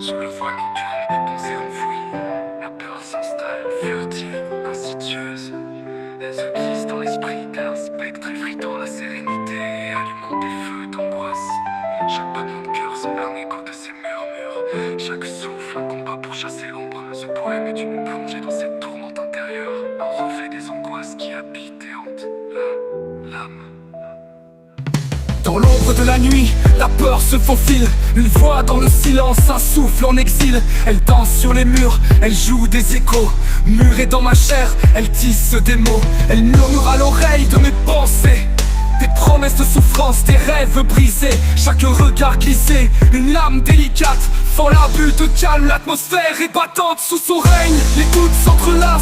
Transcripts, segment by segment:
Sous le voile nocturne des pensées enfouies, la peur s'installe, furtive, insidieuse. Elle se glisse dans l'esprit d'un spectre effritant la sérénité et allumant des feux d'angoisse. Chaque battement de cœur semble un écho de ses murmures. Chaque souffle un combat pour chasser l'ombre. Ce poème est une plongée dans cette tourmente intérieure, un reflet des angoisses qui habitent et hantent l'âme. Dans l'ombre de la nuit, la peur se faufile. Une voix dans le silence, un souffle en exil. Elle danse sur les murs, elle joue des échos. Murée dans ma chair, elle tisse des mots. Elle murmure à l'oreille de mes pensées. Des promesses de souffrance, des rêves brisés. Chaque regard glissé, une lame délicate fend la bulle de calme, l'atmosphère est battante sous son règne. Les doutes s'entrelacent,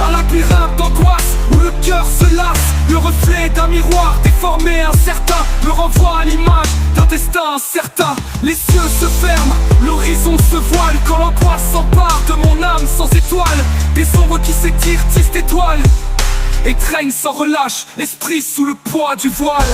un labyrinthe d'angoisse où le cœur se lasse. Le reflet d'un miroir déformé, incertain, me renvoie à l'image d'un destin incertain. Les cieux se ferment, l'horizon se voile quand l'angoisse s'empare de mon âme sans étoile. Des ombres qui s'étirent, tissent d'étoiles et traînent sans relâche, l'esprit sous le poids du voile.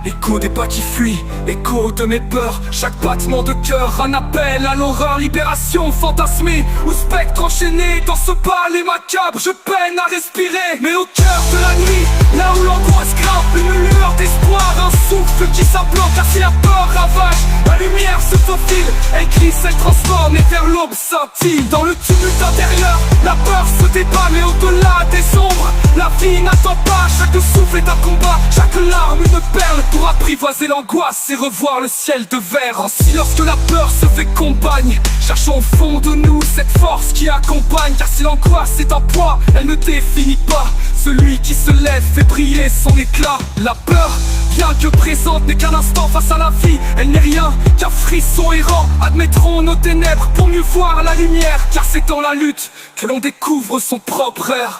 Écho des pas qui fuient, écho de mes peurs. Chaque battement de cœur, un appel à l'horreur. Libération fantasmée ou spectre enchaîné. Dans ce palais macabre, je peine à respirer. Mais au cœur de la nuit, là où l'angoisse grimpe, une lueur d'espoir, un souffle qui s'implante. Car si la peur ravage, la lumière se faufile. Elle glisse, elle transforme et vers l'aube scintille. Dans le tumulte intérieur, la peur se débat. Mais au-delà des ombres, la vie n'attend pas. Chaque souffle est un combat, chaque larme une perle pour apprivoiser l'angoisse et revoir le ciel de verre. Ainsi lorsque la peur se fait compagne, cherchons au fond de nous cette force qui accompagne. Car si l'angoisse est un poids, elle ne définit pas celui qui se lève fait briller son éclat. La peur, bien que présente, n'est qu'un instant face à la vie. Elle n'est rien qu'un frisson errant. Admettrons nos ténèbres pour mieux voir la lumière. Car c'est dans la lutte que l'on découvre son propre air.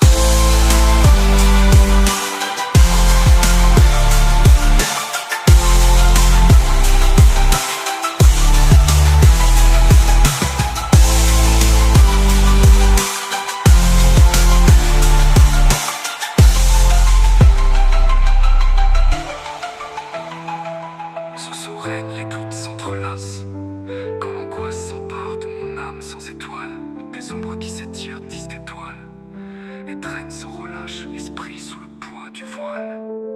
Règne, les doutes s'entrelacent. Quand l'angoisse s'empare de mon âme sans étoile, des ombres qui s'étirent, tissent d'étoiles et traînent sans relâche, l'esprit sous le poids du voile.